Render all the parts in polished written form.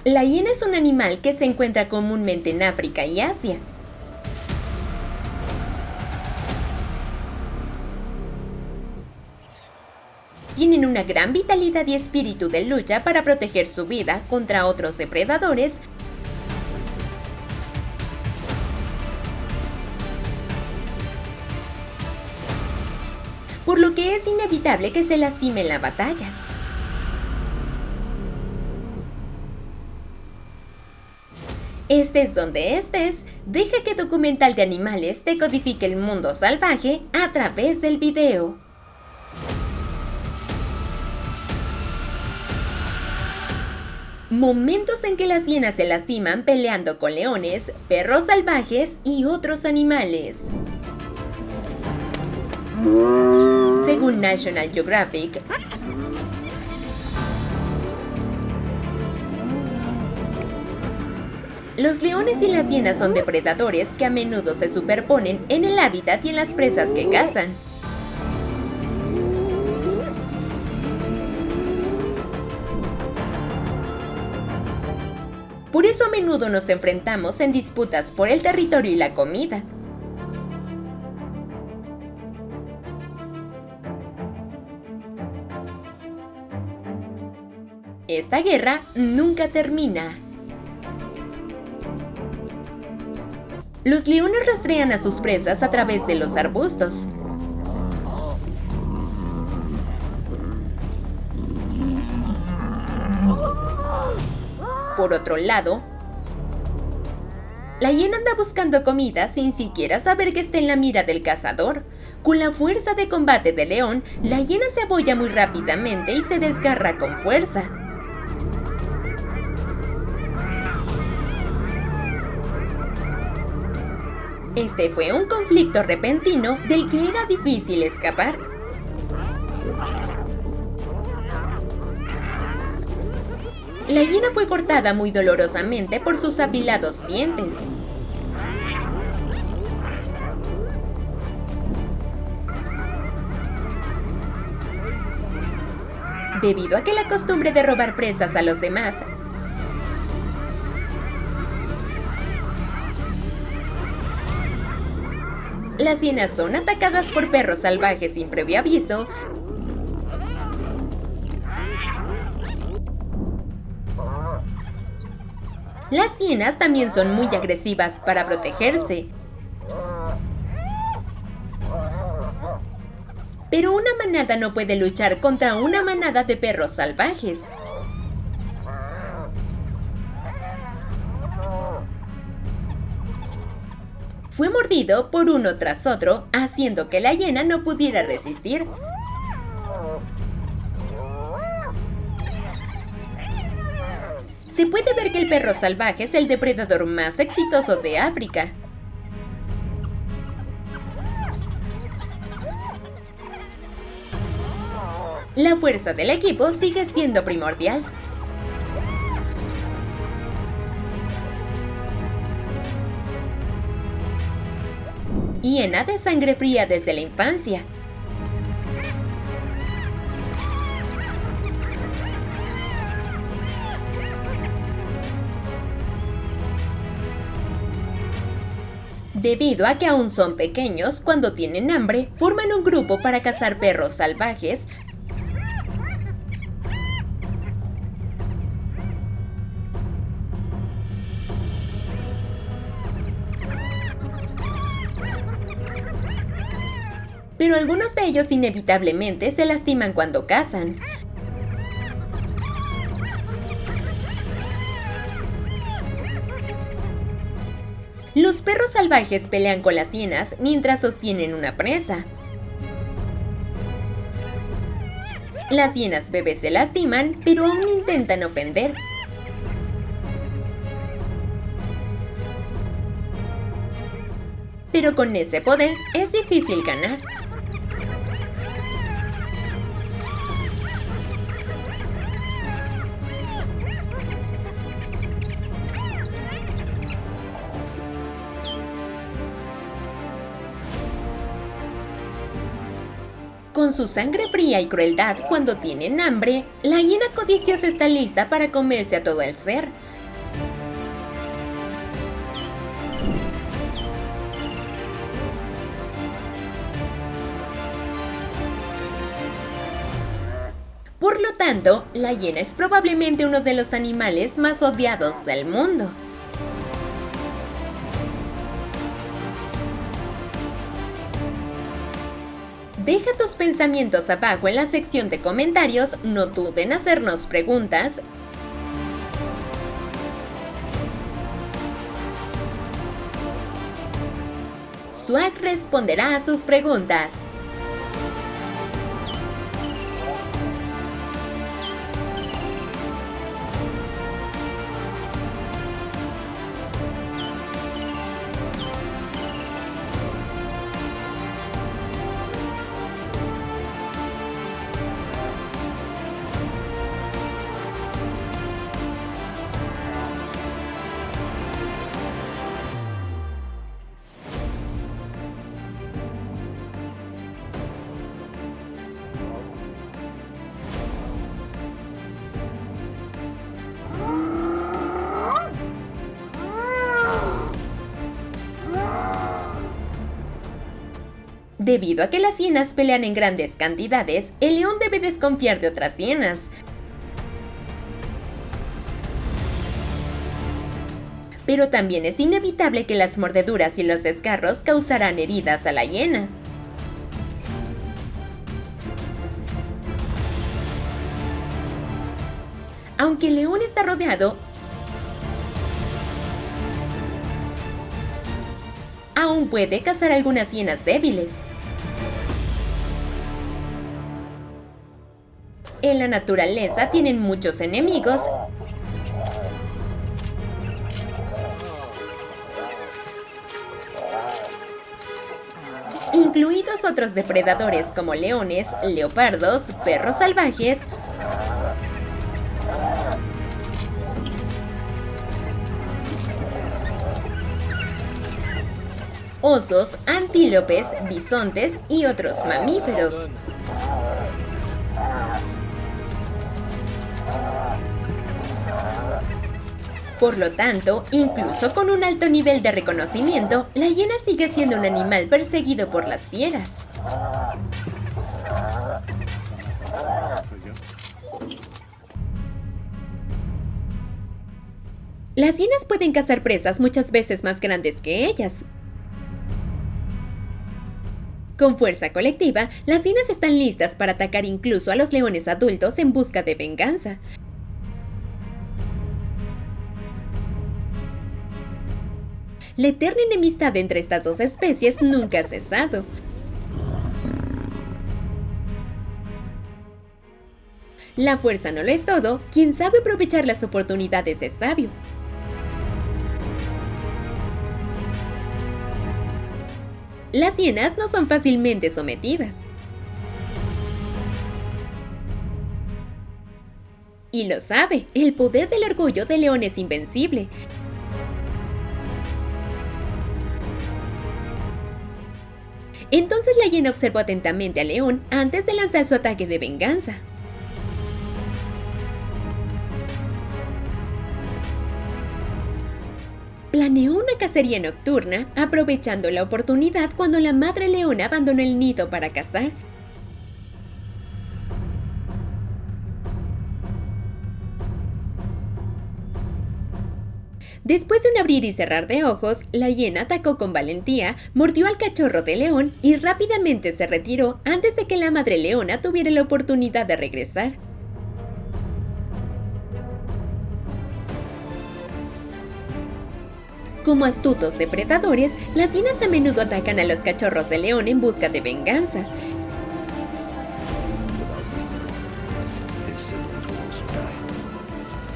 La hiena es un animal que se encuentra comúnmente en África y Asia. Tienen una gran vitalidad y espíritu de lucha para proteger su vida contra otros depredadores, por lo que es inevitable que se lastime en la batalla. Estés donde estés, deja que Documental de Animales te codifique el mundo salvaje a través del video. Momentos en que las hienas se lastiman peleando con leones, perros salvajes y otros animales. Según National Geographic, los leones y las hienas son depredadores que a menudo se superponen en el hábitat y en las presas que cazan. Por eso a menudo nos enfrentamos en disputas por el territorio y la comida. Esta guerra nunca termina. Los leones rastrean a sus presas a través de los arbustos. Por otro lado, la hiena anda buscando comida sin siquiera saber que está en la mira del cazador. Con la fuerza de combate del león, la hiena se abolla muy rápidamente y se desgarra con fuerza. Este fue un conflicto repentino del que era difícil escapar. La hiena fue cortada muy dolorosamente por sus afilados dientes. Debido a que la costumbre de robar presas a los demás las hienas son atacadas por perros salvajes sin previo aviso. Las hienas también son muy agresivas para protegerse. Pero una manada no puede luchar contra una manada de perros salvajes. Fue mordido por uno tras otro, haciendo que la hiena no pudiera resistir. Se puede ver que el perro salvaje es el depredador más exitoso de África. La fuerza del equipo sigue siendo primordial. Hiena de sangre fría desde la infancia. Debido a que aún son pequeños, cuando tienen hambre, forman un grupo para cazar perros salvajes. Pero algunos de ellos inevitablemente se lastiman cuando cazan. Los perros salvajes pelean con las hienas mientras sostienen una presa. Las hienas bebés se lastiman, pero aún intentan ofender. Pero con ese poder es difícil ganar. Con su sangre fría y crueldad cuando tienen hambre, la hiena codiciosa está lista para comerse a todo el ser. tanto, la hiena es probablemente uno de los animales más odiados del mundo. Deja tus pensamientos abajo en la sección de comentarios, no duden en hacernos preguntas. Swag responderá a sus preguntas. Debido a que las hienas pelean en grandes cantidades, el león debe desconfiar de otras hienas. Pero también es inevitable que las mordeduras y los desgarros causarán heridas a la hiena. Aunque el león está rodeado, aún puede cazar algunas hienas débiles. En la naturaleza tienen muchos enemigos, incluidos otros depredadores como leones, leopardos, perros salvajes, osos, antílopes, bisontes y otros mamíferos. Por lo tanto, incluso con un alto nivel de reconocimiento, la hiena sigue siendo un animal perseguido por las fieras. Las hienas pueden cazar presas muchas veces más grandes que ellas. Con fuerza colectiva, las hienas están listas para atacar incluso a los leones adultos en busca de venganza. La eterna enemistad entre estas dos especies nunca ha cesado. La fuerza no lo es todo, quien sabe aprovechar las oportunidades es sabio. Las hienas no son fácilmente sometidas. Y lo sabe, el poder del orgullo del león es invencible. Entonces la hiena observó atentamente al león antes de lanzar su ataque de venganza. Planeó una cacería nocturna, aprovechando la oportunidad cuando la madre leona abandonó el nido para cazar. Después de un abrir y cerrar de ojos, la hiena atacó con valentía, mordió al cachorro de león y rápidamente se retiró antes de que la madre leona tuviera la oportunidad de regresar. Como astutos depredadores, las hienas a menudo atacan a los cachorros de león en busca de venganza.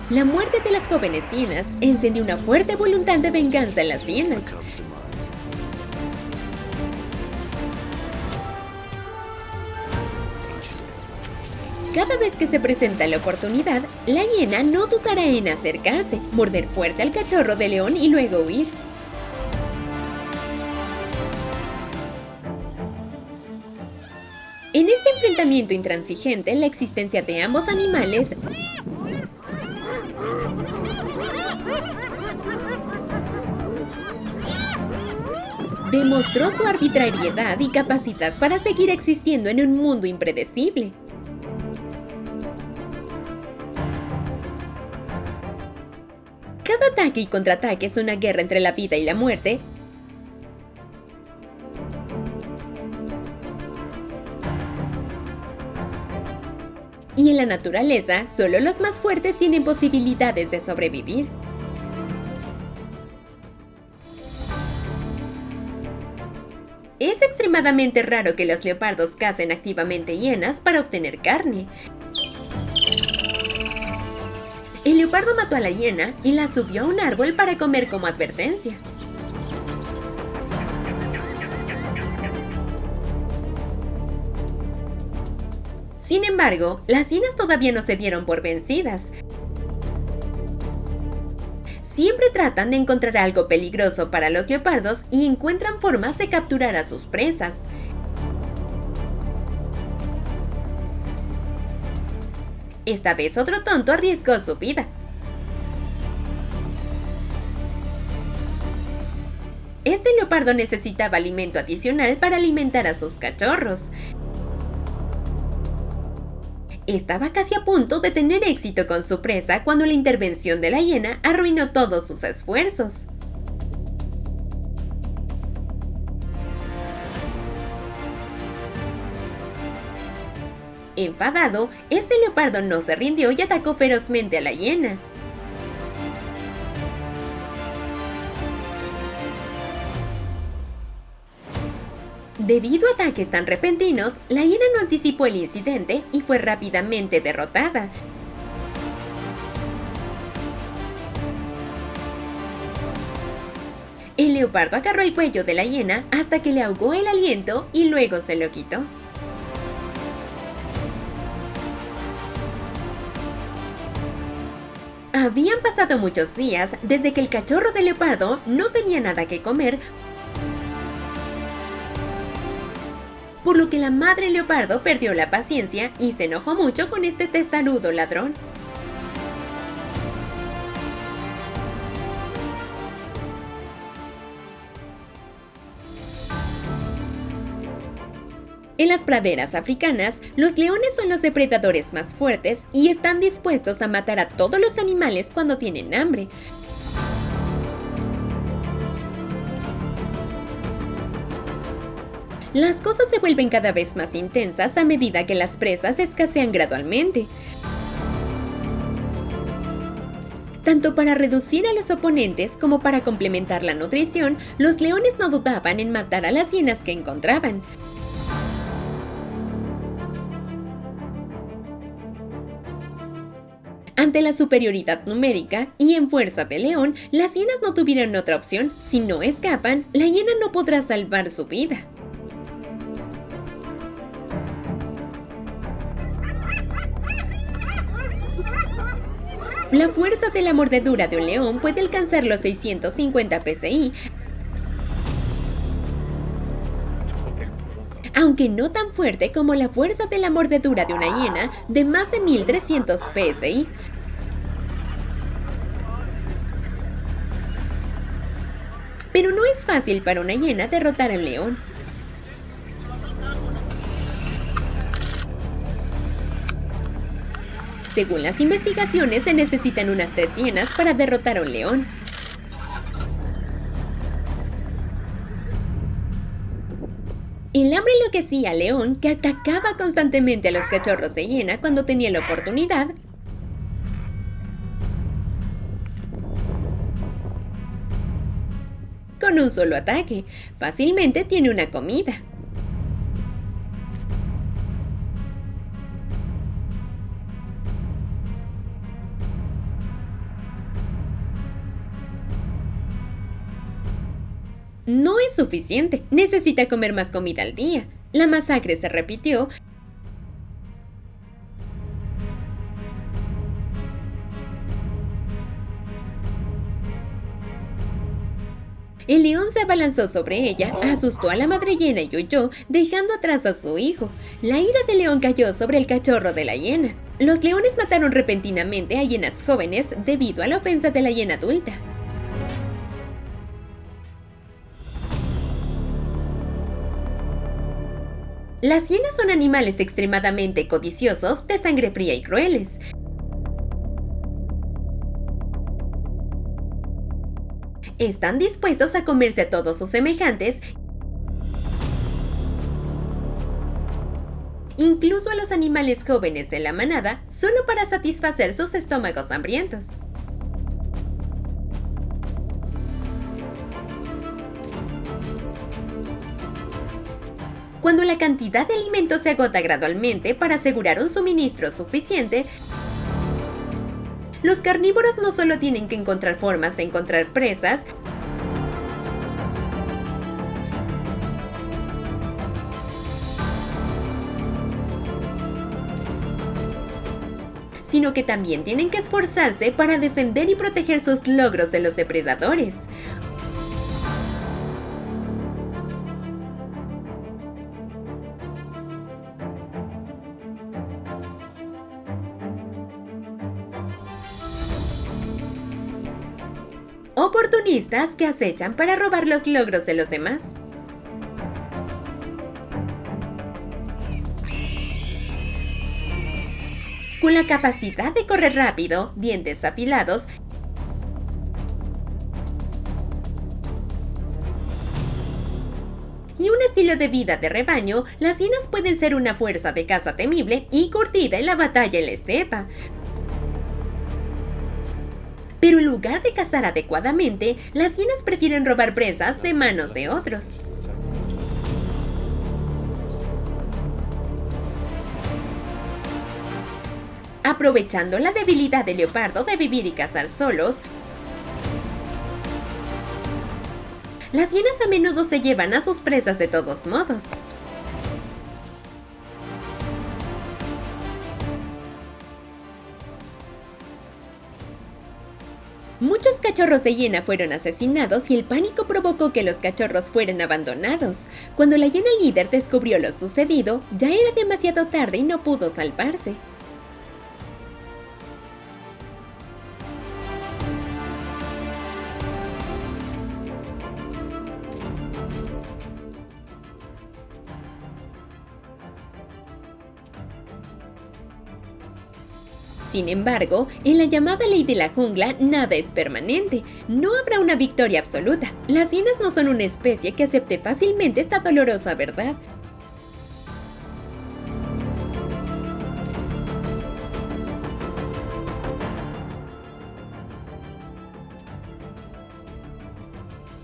La muerte de las jóvenes hienas encendió una fuerte voluntad de venganza en las hienas. Cada vez que se presenta la oportunidad, la hiena no dudará en acercarse, morder fuerte al cachorro de león y luego huir. En este enfrentamiento intransigente, la existencia de ambos animales demostró su arbitrariedad y capacidad para seguir existiendo en un mundo impredecible. Cada ataque y contraataque es una guerra entre la vida y la muerte. Y en la naturaleza, solo los más fuertes tienen posibilidades de sobrevivir. Es extremadamente raro que los leopardos cacen activamente hienas para obtener carne. El leopardo mató a la hiena y la subió a un árbol para comer como advertencia. Sin embargo, las hienas todavía no se dieron por vencidas. Siempre tratan de encontrar algo peligroso para los leopardos y encuentran formas de capturar a sus presas. Esta vez otro tonto arriesgó su vida. Este leopardo necesitaba alimento adicional para alimentar a sus cachorros. Estaba casi a punto de tener éxito con su presa cuando la intervención de la hiena arruinó todos sus esfuerzos. Enfadado, este leopardo no se rindió y atacó ferozmente a la hiena. Debido a ataques tan repentinos, la hiena no anticipó el incidente y fue rápidamente derrotada. El leopardo agarró el cuello de la hiena hasta que le ahogó el aliento y luego se lo quitó. Habían pasado muchos días desde que el cachorro de leopardo no tenía nada que comer, por lo que la madre leopardo perdió la paciencia y se enojó mucho con este testarudo ladrón. En las praderas africanas, los leones son los depredadores más fuertes y están dispuestos a matar a todos los animales cuando tienen hambre. Las cosas se vuelven cada vez más intensas a medida que las presas escasean gradualmente. Tanto para reducir a los oponentes como para complementar la nutrición, los leones no dudaban en matar a las hienas que encontraban. Ante la superioridad numérica y en fuerza del león, las hienas no tuvieron otra opción. Si no escapan, la hiena no podrá salvar su vida. La fuerza de la mordedura de un león puede alcanzar los 650 psi, aunque no tan fuerte como la fuerza de la mordedura de una hiena de más de 1300 psi. Pero no es fácil para una hiena derrotar a un león. Según las investigaciones, se necesitan unas 3 hienas para derrotar a un león. El hambre enloquecía al león, que atacaba constantemente a los cachorros de hiena cuando tenía la oportunidad. Con un solo ataque, fácilmente tiene una comida. No es suficiente, necesita comer más comida al día. La masacre se repitió. El león se abalanzó sobre ella, asustó a la madre hiena y huyó, dejando atrás a su hijo. La ira del león cayó sobre el cachorro de la hiena. Los leones mataron repentinamente a hienas jóvenes debido a la ofensa de la hiena adulta. Las hienas son animales extremadamente codiciosos, de sangre fría y crueles. Están dispuestos a comerse a todos sus semejantes, incluso a los animales jóvenes de la manada, solo para satisfacer sus estómagos hambrientos. Cuando la cantidad de alimento se agota gradualmente para asegurar un suministro suficiente, los carnívoros no solo tienen que encontrar formas de encontrar presas, sino que también tienen que esforzarse para defender y proteger sus logros de los depredadores. Oportunistas que acechan para robar los logros de los demás. Con la capacidad de correr rápido, dientes afilados y un estilo de vida de rebaño, las hienas pueden ser una fuerza de caza temible y curtida en la batalla en la estepa. Pero en lugar de cazar adecuadamente, las hienas prefieren robar presas de manos de otros. Aprovechando la debilidad del leopardo de vivir y cazar solos, las hienas a menudo se llevan a sus presas de todos modos. Muchos cachorros de hiena fueron asesinados y el pánico provocó que los cachorros fueran abandonados. Cuando la hiena líder descubrió lo sucedido, ya era demasiado tarde y no pudo salvarse. Sin embargo, en la llamada ley de la jungla, nada es permanente. No habrá una victoria absoluta. Las hienas no son una especie que acepte fácilmente esta dolorosa verdad.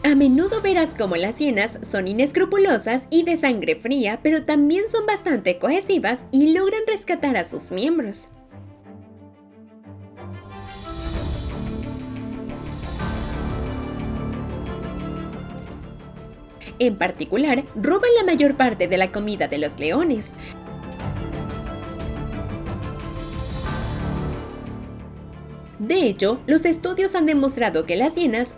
A menudo verás cómo las hienas son inescrupulosas y de sangre fría, pero también son bastante cohesivas y logran rescatar a sus miembros. En particular, roban la mayor parte de la comida de los leones. De hecho, los estudios han demostrado que las hienas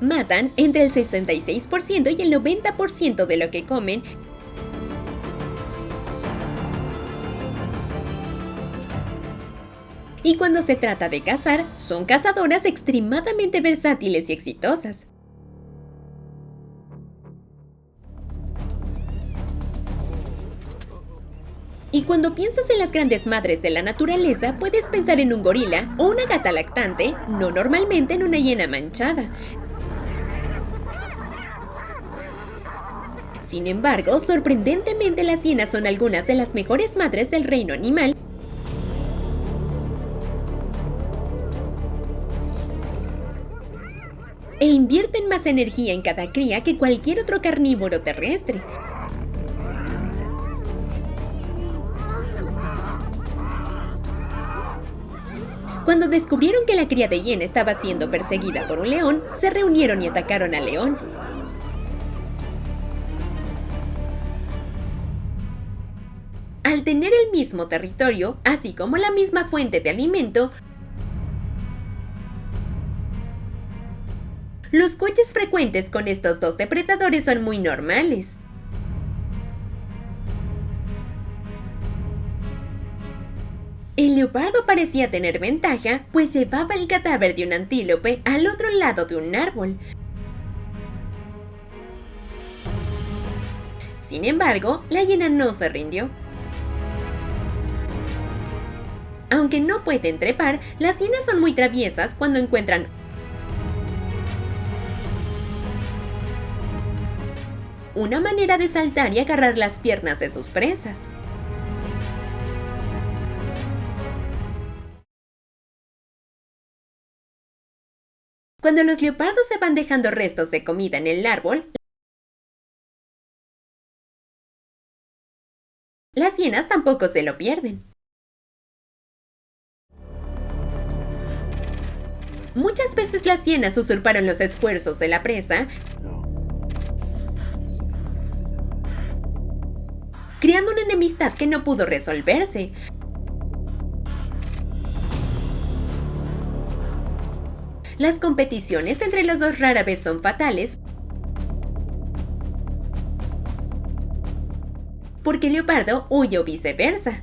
matan entre el 66% y el 90% de lo que comen. Y cuando se trata de cazar, son cazadoras extremadamente versátiles y exitosas. Y cuando piensas en las grandes madres de la naturaleza, puedes pensar en un gorila o una gata lactante, no normalmente en una hiena manchada. Sin embargo, sorprendentemente las hienas son algunas de las mejores madres del reino animal. E invierten más energía en cada cría que cualquier otro carnívoro terrestre. Cuando descubrieron que la cría de hiena estaba siendo perseguida por un león, se reunieron y atacaron al león. Al tener el mismo territorio, así como la misma fuente de alimento, los coches frecuentes con estos dos depredadores son muy normales. El leopardo parecía tener ventaja, pues llevaba el cadáver de un antílope al otro lado de un árbol. Sin embargo, la hiena no se rindió. Aunque no pueden trepar, las hienas son muy traviesas cuando encuentran una manera de saltar y agarrar las piernas de sus presas. Cuando los leopardos se van dejando restos de comida en el árbol, las hienas tampoco se lo pierden. Muchas veces las hienas usurparon los esfuerzos de la presa, creando una enemistad que no pudo resolverse. Las competiciones entre los dos rara vez son fatales, porque el leopardo huye o viceversa.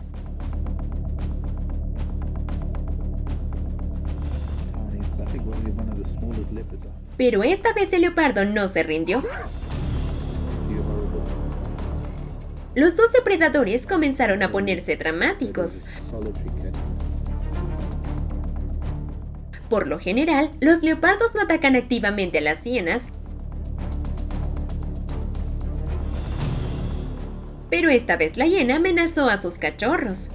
Pero esta vez el leopardo no se rindió. Los dos depredadores comenzaron a ponerse dramáticos. Por lo general, los leopardos no atacan activamente a las hienas, pero esta vez la hiena amenazó a sus cachorros.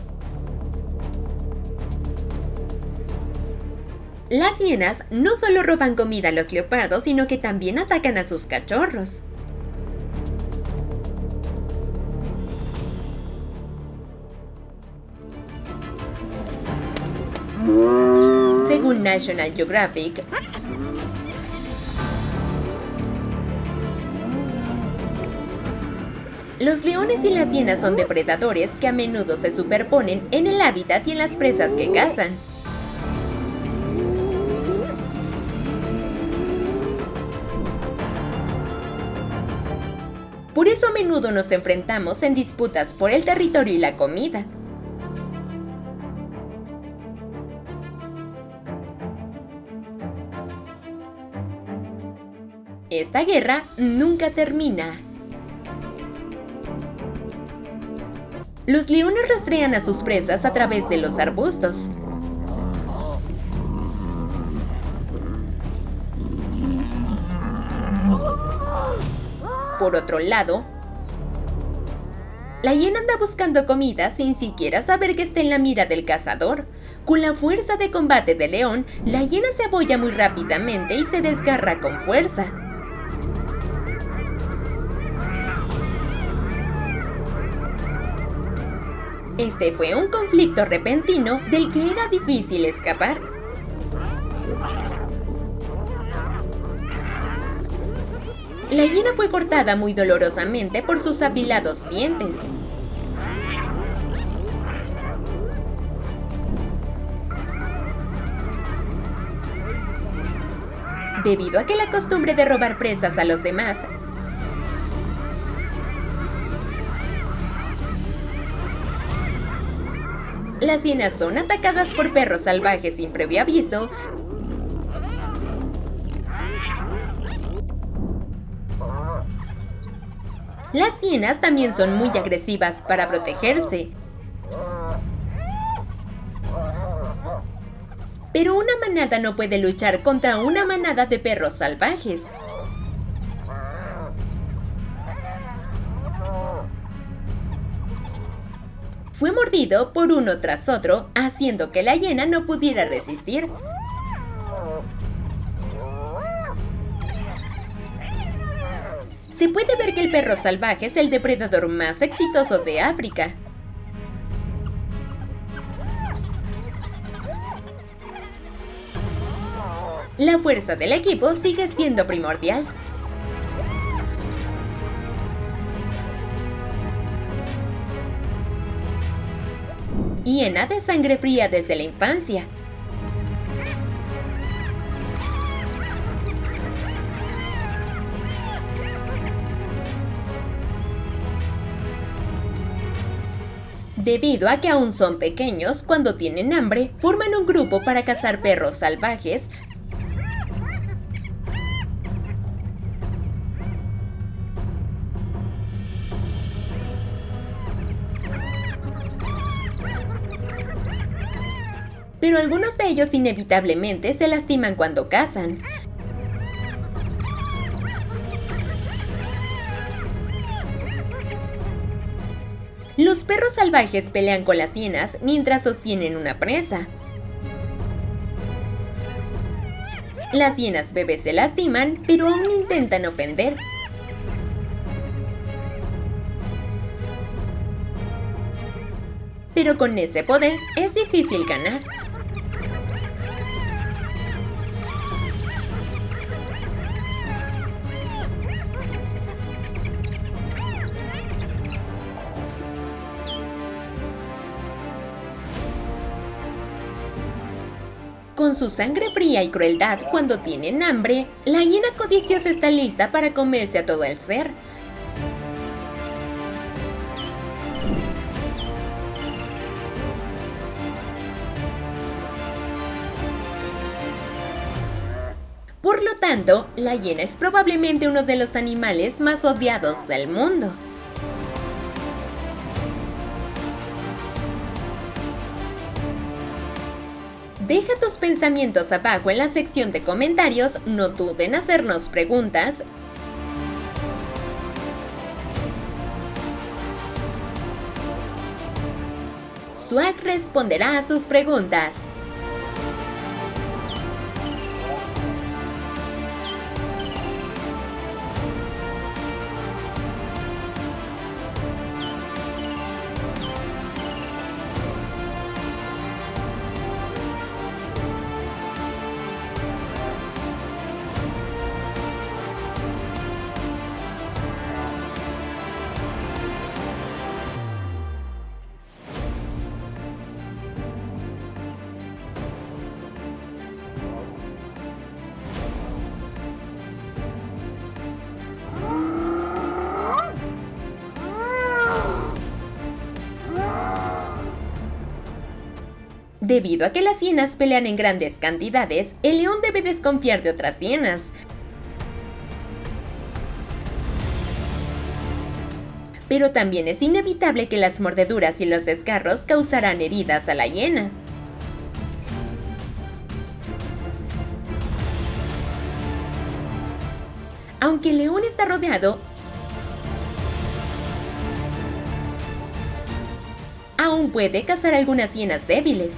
Las hienas no solo roban comida a los leopardos, sino que también atacan a sus cachorros. Según National Geographic, los leones y las hienas son depredadores que a menudo se superponen en el hábitat y en las presas que cazan. Por eso a menudo nos enfrentamos en disputas por el territorio y la comida. Esta guerra nunca termina. Los leones rastrean a sus presas a través de los arbustos. Por otro lado, la hiena anda buscando comida sin siquiera saber que está en la mira del cazador. Con la fuerza de combate del león, la hiena se abolla muy rápidamente y se desgarra con fuerza. Este fue un conflicto repentino del que era difícil escapar. La hiena fue cortada muy dolorosamente por sus afilados dientes. Debido a que la costumbre de robar presas a los demás las hienas son atacadas por perros salvajes sin previo aviso. Las hienas también son muy agresivas para protegerse. Pero una manada no puede luchar contra una manada de perros salvajes. Fue mordido por uno tras otro, haciendo que la hiena no pudiera resistir. Se puede ver que el perro salvaje es el depredador más exitoso de África. La fuerza del equipo sigue siendo primordial. Hiena de sangre fría desde la infancia. Debido a que aún son pequeños, cuando tienen hambre, forman un grupo para cazar perros salvajes. pero algunos de ellos inevitablemente se lastiman cuando cazan. Los perros salvajes pelean con las hienas mientras sostienen una presa. Las hienas bebés se lastiman, pero aún intentan ofender. Pero con ese poder es difícil ganar. Con su sangre fría y crueldad cuando tienen hambre, la hiena codiciosa está lista para comerse a todo el ser. Por lo tanto, la hiena es probablemente uno de los animales más odiados del mundo. Deja tus pensamientos abajo en la sección de comentarios, no duden en hacernos preguntas. Swag responderá a sus preguntas. Debido a que las hienas pelean en grandes cantidades, el león debe desconfiar de otras hienas. Pero también es inevitable que las mordeduras y los desgarros causarán heridas a la hiena. Aunque el león está rodeado, aún puede cazar algunas hienas débiles.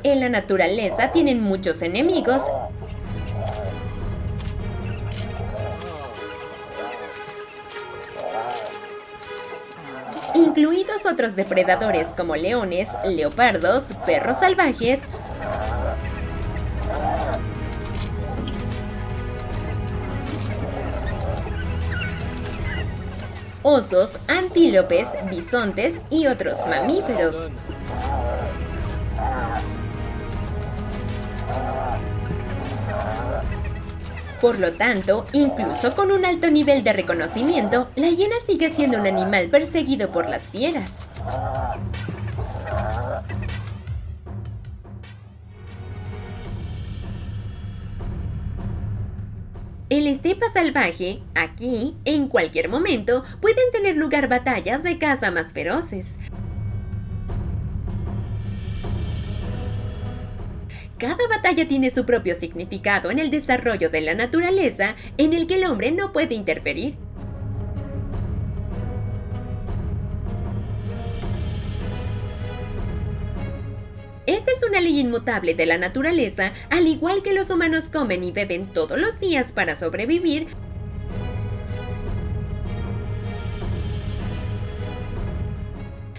En la naturaleza tienen muchos enemigos, incluidos otros depredadores como leones, leopardos, perros salvajes, osos, antílopes, bisontes y otros mamíferos. Por lo tanto, incluso con un alto nivel de reconocimiento, la hiena sigue siendo un animal perseguido por las fieras. En la estepa salvaje, aquí, en cualquier momento, pueden tener lugar batallas de caza más feroces. Cada batalla tiene su propio significado en el desarrollo de la naturaleza, en el que el hombre no puede interferir. Esta es una ley inmutable de la naturaleza, al igual que los humanos comen y beben todos los días para sobrevivir.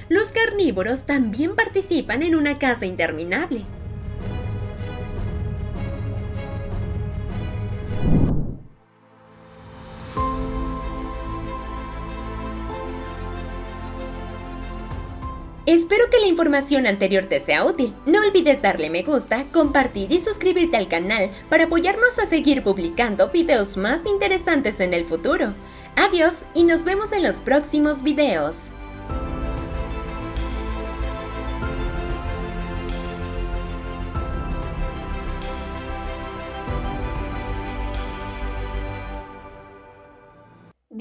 Los carnívoros también participan en una caza interminable. Espero que la información anterior te sea útil. No olvides darle me gusta, compartir y suscribirte al canal para apoyarnos a seguir publicando videos más interesantes en el futuro. Adiós y nos vemos en los próximos videos.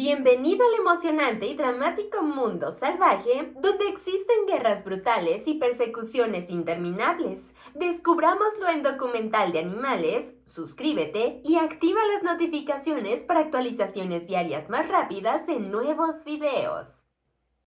Bienvenido al emocionante y dramático mundo salvaje, donde existen guerras brutales y persecuciones interminables. Descubrámoslo en Documental de Animales. Suscríbete y activa las notificaciones para actualizaciones diarias más rápidas en nuevos videos.